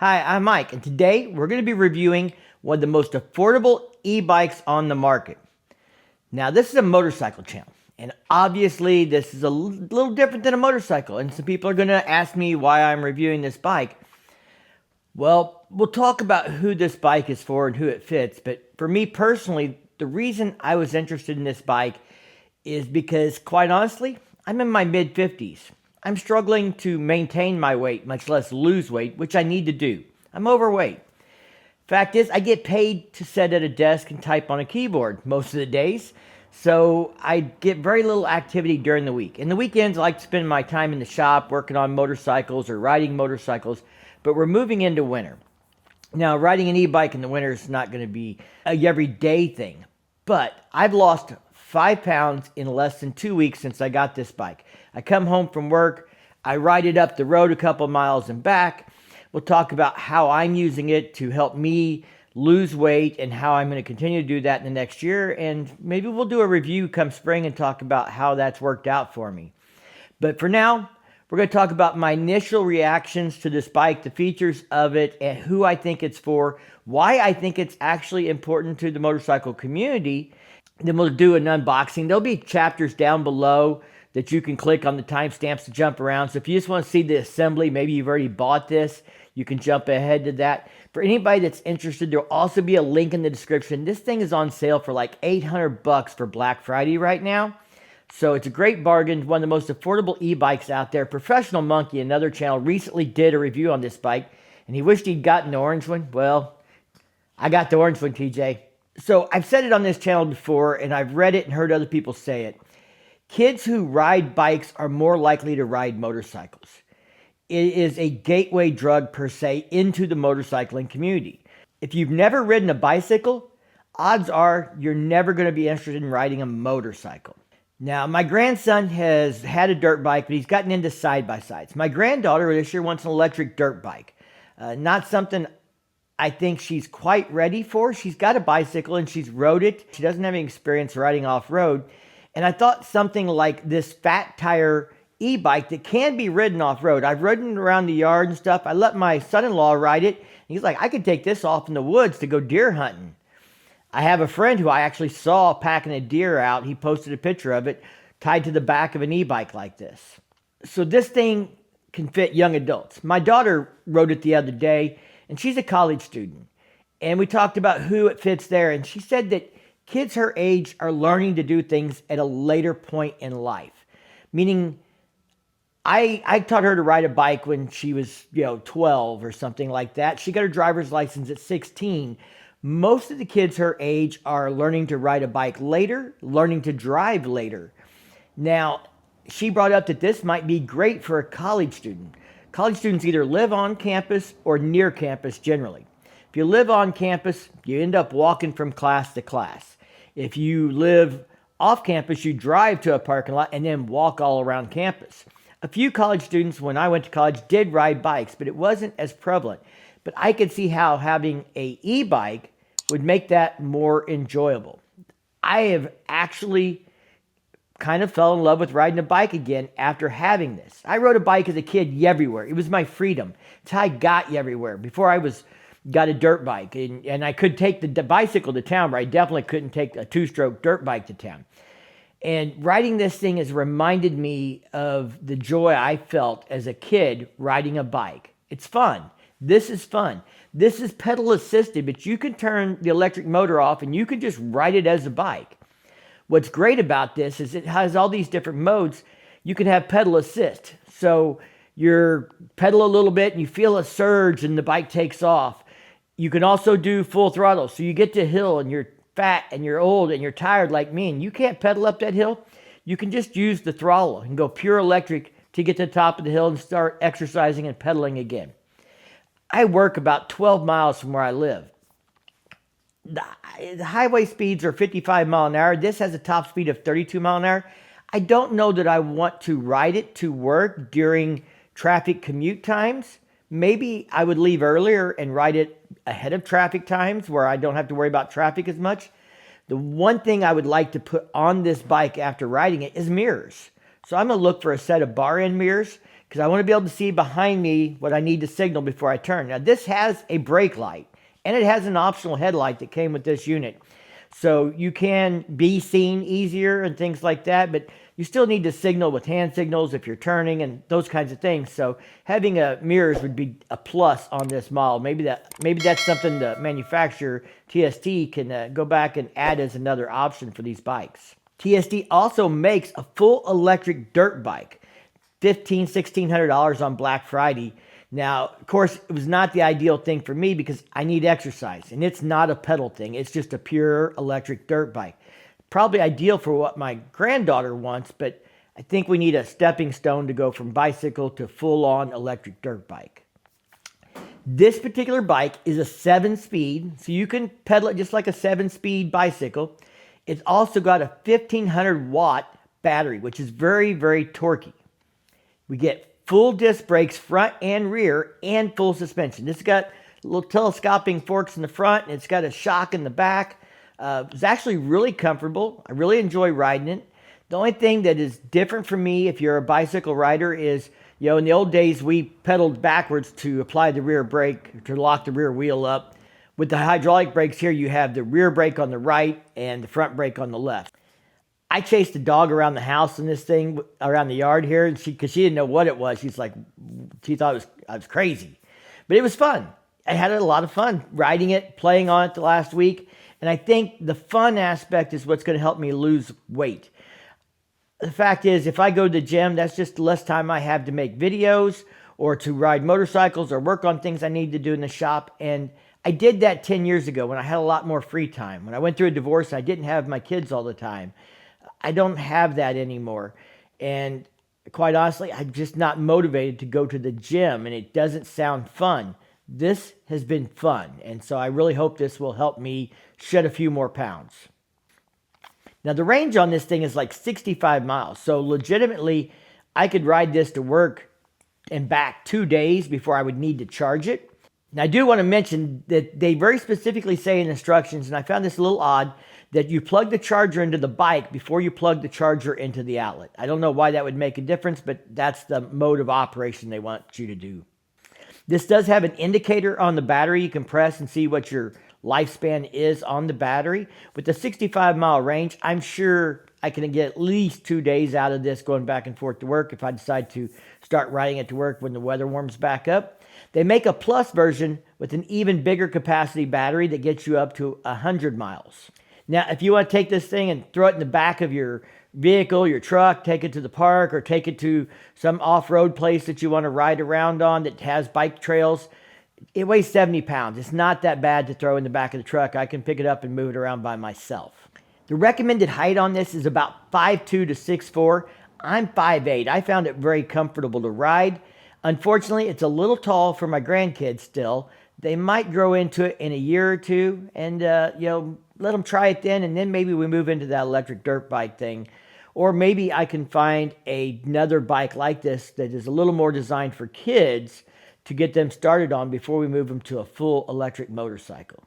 Hi, I'm Mike, and today we're going to be reviewing one of the most affordable e-bikes on the market. Now, this is a motorcycle channel, and obviously this is a little different than a motorcycle, and some people are going to ask me why I'm reviewing this bike. Well, we'll talk about who this bike is for and who it fits, but for me personally, the reason I was interested in this bike is because, quite honestly, I'm in my mid-50s. I'm struggling to maintain my weight, much less lose weight, which I need to do. I'm overweight. Fact is, I get paid to sit at a desk and type on a keyboard most of the days, so I get very little activity during the week. In the weekends, I like to spend my time in the shop working on motorcycles or riding motorcycles, but we're moving into winter. Now, riding an e-bike in the winter is not going to be a everyday thing, but I've lost 5 pounds in less than 2 weeks since I got this bike. I come home from work, I ride it up the road a couple miles and back. We'll talk about how I'm using it to help me lose weight and how I'm going to continue to do that in the next year. And maybe we'll do a review come spring and talk about how that's worked out for me. But for now, we're going to talk about my initial reactions to this bike, the features of it, and who I think it's for, why I think it's actually important to the motorcycle community. Then we'll do an unboxing. There'll be chapters down below that you can click on the timestamps to jump around. So if you just want to see the assembly, maybe you've already bought this, you can jump ahead to that. For anybody that's interested, there'll also be a link in the description. This thing is on sale for like $800 for Black Friday right now. So it's a great bargain, one of the most affordable e-bikes out there. Professional Monkey, another channel, recently did a review on this bike, and he wished he'd gotten the orange one. Well, I got the orange one, TJ. So I've said it on this channel before, and I've read it and heard other people say it. Kids who ride bikes are more likely to ride motorcycles. It is a gateway drug per se into the motorcycling community. If you've never ridden a bicycle, odds are you're never going to be interested in riding a motorcycle. Now, my grandson has had a dirt bike, but he's gotten into side-by-sides. My granddaughter this year wants an electric dirt bike. Not something I think she's quite ready for. She's got a bicycle and she's rode it. She doesn't have any experience riding off-road. And I thought something like this fat tire e-bike that can be ridden off-road. I've ridden around the yard and stuff. I let my son-in-law ride it. He's like, I could take this off in the woods to go deer hunting. I have a friend who I actually saw packing a deer out. He posted a picture of it tied to the back of an e-bike like this. So this thing can fit young adults. My daughter rode it the other day, and she's a college student. And we talked about who it fits there, and she said that kids her age are learning to do things at a later point in life. Meaning, I taught her to ride a bike when she was, 12 or something like that. She got her driver's license at 16. Most of the kids her age are learning to ride a bike later, learning to drive later. Now, she brought up that this might be great for a college student. College students either live on campus or near campus generally. If you live on campus, you end up walking from class to class. If you live off campus, you drive to a parking lot and then walk all around campus. A few college students, when I went to college, did ride bikes, but it wasn't as prevalent. But I could see how having an e-bike would make that more enjoyable. I have actually kind of fell in love with riding a bike again after having this. I rode a bike as a kid everywhere. It was my freedom. It's how I got everywhere. Before I got a dirt bike, and I could take the bicycle to town, but I definitely couldn't take a two-stroke dirt bike to town. And riding this thing has reminded me of the joy I felt as a kid riding a bike. It's fun. This is fun. This is pedal assisted, but you can turn the electric motor off and you can just ride it as a bike. What's great about this is it has all these different modes. You can have pedal assist. So you pedal a little bit and you feel a surge and the bike takes off. You can also do full throttle. So you get to a hill and you're fat and you're old and you're tired like me and you can't pedal up that hill. You can just use the throttle and go pure electric to get to the top of the hill and start exercising and pedaling again. I work about 12 miles from where I live. The highway speeds are 55 mile an hour. This has a top speed of 32 mile an hour. I don't know that I want to ride it to work during traffic commute times. Maybe I would leave earlier and ride it ahead of traffic times where I don't have to worry about traffic as much. The one thing I would like to put on this bike after riding it is mirrors. So I'm going to look for a set of bar end mirrors because I want to be able to see behind me what I need to signal before I turn. Now this has a brake light and it has an optional headlight that came with this unit. So you can be seen easier and things like that, but you still need to signal with hand signals if you're turning and those kinds of things. So having mirrors would be a plus on this model. Maybe that's something the manufacturer, TST, can go back and add as another option for these bikes. TST also makes a full electric dirt bike, $1,600 on Black Friday. Now, of course, it was not the ideal thing for me because I need exercise, and it's not a pedal thing. It's just a pure electric dirt bike. Probably ideal for what my granddaughter wants, but I think we need a stepping stone to go from bicycle to full-on electric dirt bike. This particular bike is a 7-speed, so you can pedal it just like a 7-speed bicycle. It's also got a 1,500-watt battery, which is very, very torquey. We get full disc brakes front and rear and full suspension. This has got little telescoping forks in the front and it's got a shock in the back. It's actually really comfortable. I really enjoy riding it. The only thing that is different for me if you're a bicycle rider is, you know, in the old days we pedaled backwards to apply the rear brake to lock the rear wheel up. With the hydraulic brakes here, you have the rear brake on the right and the front brake on the left. I chased the dog around the house in this thing, around the yard here, and because she didn't know what it was. She thought I was crazy. But it was fun. I had a lot of fun riding it, playing on it the last week. And I think the fun aspect is what's going to help me lose weight. The fact is, if I go to the gym, that's just less time I have to make videos or to ride motorcycles or work on things I need to do in the shop. And I did that 10 years ago when I had a lot more free time. When I went through a divorce, I didn't have my kids all the time. I don't have that anymore. And quite honestly, I'm just not motivated to go to the gym, and it doesn't sound fun. This has been fun, and so I really hope this will help me shed a few more pounds. Now, the range on this thing is like 65 miles, so legitimately, I could ride this to work and back 2 days before I would need to charge it. Now, I do want to mention that they very specifically say in instructions, and I found this a little odd, that you plug the charger into the bike before you plug the charger into the outlet. I don't know why that would make a difference, but that's the mode of operation they want you to do. This does have an indicator on the battery. You can press and see what your lifespan is on the battery. With the 65-mile range, I'm sure I can get at least 2 days out of this going back and forth to work if I decide to start riding it to work when the weather warms back up. They make a plus version with an even bigger capacity battery that gets you up to 100 miles. Now, if you want to take this thing and throw it in the back of your vehicle, your truck, take it to the park or take it to some off-road place that you want to ride around on that has bike trails, it weighs 70 pounds. It's not that bad to throw in the back of the truck. I can pick it up and move it around by myself. The recommended height on this is about 5'2" to 6'4". I'm 5'8". I found it very comfortable to ride. Unfortunately, it's a little tall for my grandkids still. They might grow into it in a year or two and, let them try it then, and then maybe we move into that electric dirt bike thing. Or maybe I can find another bike like this that is a little more designed for kids to get them started on before we move them to a full electric motorcycle.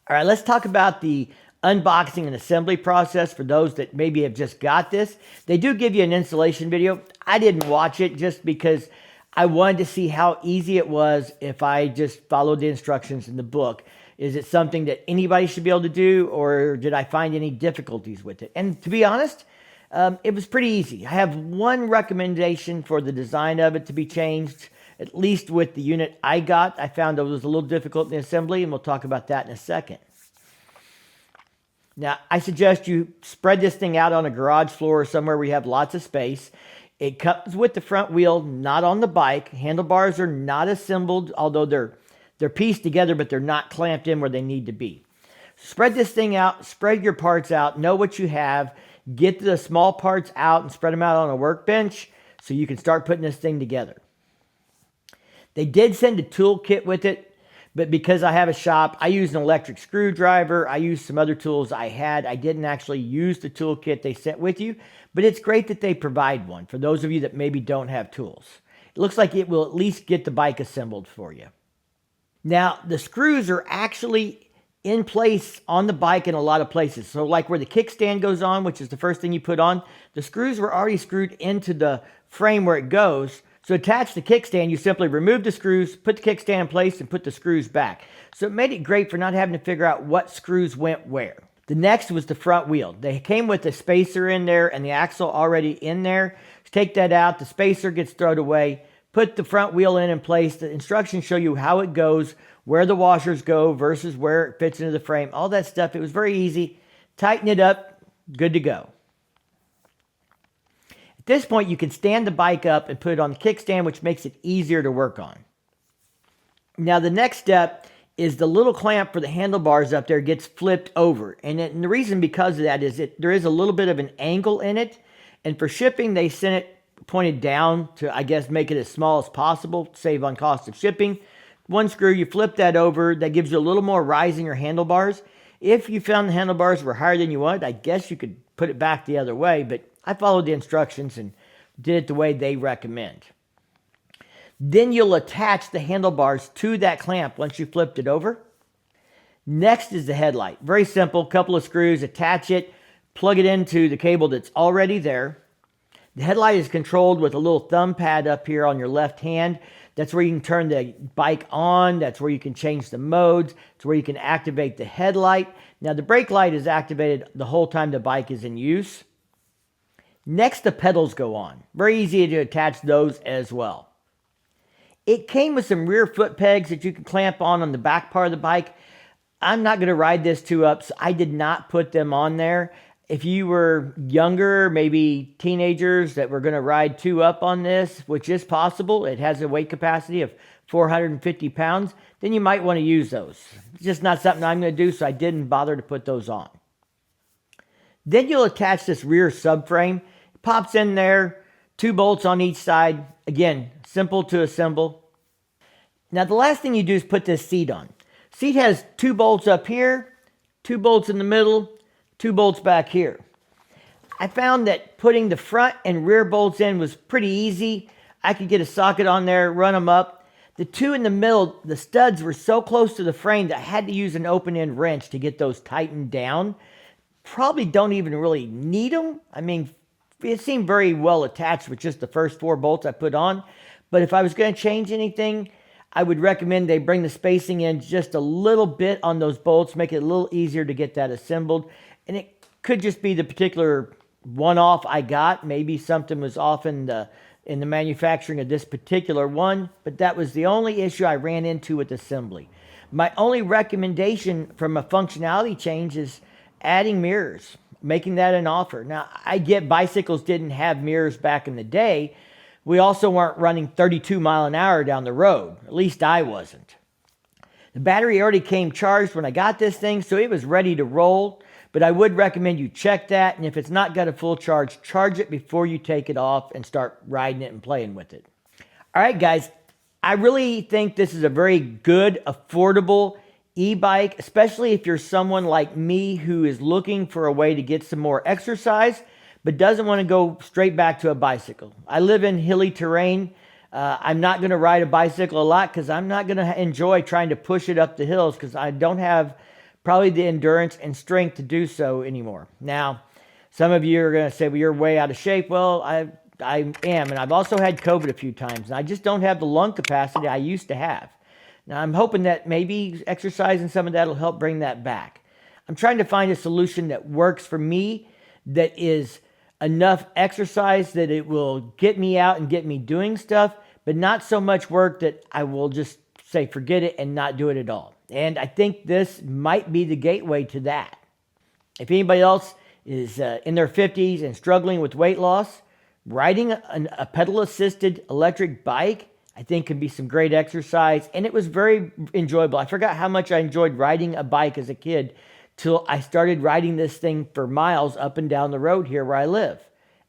All right, let's talk about the unboxing and assembly process for those that maybe have just got this. They do give you an installation video. I didn't watch it just because I wanted to see how easy it was if I just followed the instructions in the book. Is it something that anybody should be able to do, or did I find any difficulties with it? And to be honest, it was pretty easy. I have one recommendation for the design of it to be changed, at least with the unit I got. I found it was a little difficult in the assembly, and we'll talk about that in a second. Now, I suggest you spread this thing out on a garage floor or somewhere where you have lots of space. It comes with the front wheel, not on the bike. Handlebars are not assembled, although they're pieced together, but they're not clamped in where they need to be. Spread this thing out, spread your parts out, know what you have, get the small parts out and spread them out on a workbench so you can start putting this thing together. They did send a tool kit with it, but because I have a shop, I use an electric screwdriver. I used some other tools I had. I didn't actually use the tool kit they sent with you, but it's great that they provide one for those of you that maybe don't have tools. It looks like it will at least get the bike assembled for you. Now, the screws are actually in place on the bike in a lot of places. So like where the kickstand goes on, which is the first thing you put on, the screws were already screwed into the frame where it goes. So attach the kickstand, you simply remove the screws, put the kickstand in place, and put the screws back. So it made it great for not having to figure out what screws went where. The next was the front wheel. They came with a spacer in there and the axle already in there. Take that out, the spacer gets thrown away, put the front wheel in place. The instructions show you how it goes, where the washers go versus where it fits into the frame, all that stuff. It was very easy. Tighten it up, good to go. At this point, you can stand the bike up and put it on the kickstand, which makes it easier to work on. Now, the next step is the little clamp for the handlebars up there gets flipped over. And the reason because of that is there is a little bit of an angle in it. And for shipping, they sent it pointed down to, I guess, make it as small as possible, save on cost of shipping. One screw, you flip that over, that gives you a little more rise in your handlebars. If you found the handlebars were higher than you wanted, I guess you could put it back the other way, but I followed the instructions and did it the way they recommend. Then you'll attach the handlebars to that clamp once you flipped it over. Next is the headlight. Very simple, couple of screws, attach it, plug it into the cable that's already there. The headlight is controlled with a little thumb pad up here on your left hand. That's where you can turn the bike on. That's where you can change the modes. It's where you can activate the headlight. Now the brake light is activated the whole time the bike is in use. Next, the pedals go on. Very easy to attach those as well. It came with some rear foot pegs that you can clamp on the back part of the bike. I'm not going to ride this two up, so I did not put them on there. If you were younger, maybe teenagers that were going to ride two up on this, which is possible, it has a weight capacity of 450 pounds, then you might want to use those. It's just not something I'm going to do, so I didn't bother to put those on. Then you'll attach this rear subframe. It pops in there, 2 bolts on each side. Again, simple to assemble. Now the last thing you do is put this seat on. Seat has 2 bolts up here, 2 bolts in the middle, 2 bolts back here. I found that putting the front and rear bolts in was pretty easy. I could get a socket on there, run them up. The 2 in the middle, the studs were so close to the frame that I had to use an open-end wrench to get those tightened down. Probably don't even really need them. I mean, it seemed very well attached with just the first 4 bolts I put on. But if I was going to change anything, I would recommend they bring the spacing in just a little bit on those bolts, make it a little easier to get that assembled. And it could just be the particular one-off I got. Maybe something was off in the manufacturing of this particular one, but that was the only issue I ran into with assembly. My only recommendation from a functionality change is adding mirrors, making that an offer. Now, I get bicycles didn't have mirrors back in the day. We also weren't running 32 mile an hour down the road. At least I wasn't. The battery already came charged when I got this thing, so it was ready to roll. But I would recommend you check that, and if it's not got a full charge, charge it before you take it off and start riding it and playing with it. All right, guys, I really think this is a very good, affordable e-bike, especially if you're someone like me who is looking for a way to get some more exercise, but doesn't want to go straight back to a bicycle. I live in hilly terrain. I'm not going to ride a bicycle a lot because I'm not going to enjoy trying to push it up the hills because I don't have probably the endurance and strength to do so anymore. Now, some of you are going to say, well, you're way out of shape. Well, I am, and I've also had COVID a few times, and I just don't have the lung capacity I used to have. Now, I'm hoping that maybe exercising some of that will help bring that back. I'm trying to find a solution that works for me, that is enough exercise that it will get me out and get me doing stuff, but not so much work that I will just say forget it and not do it at all. And I think this might be the gateway to that. If anybody else is in their 50s and struggling with weight loss, riding a pedal-assisted electric bike, I think could be some great exercise. And it was very enjoyable. I forgot how much I enjoyed riding a bike as a kid till I started riding this thing for miles up and down the road here where I live.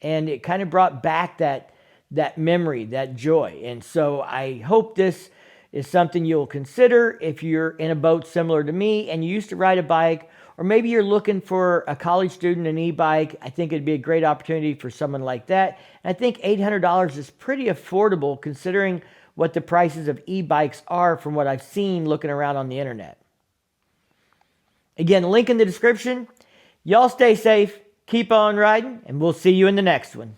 And it kind of brought back that memory, that joy. And so I hope this is something you'll consider if you're in a boat similar to me and you used to ride a bike, or maybe you're looking for a college student an e-bike. I think it'd be a great opportunity for someone like that. And I think $800 is pretty affordable considering what the prices of e-bikes are from what I've seen looking around on the internet. Again, link in the description. Y'all stay safe, keep on riding, and we'll see you in the next one.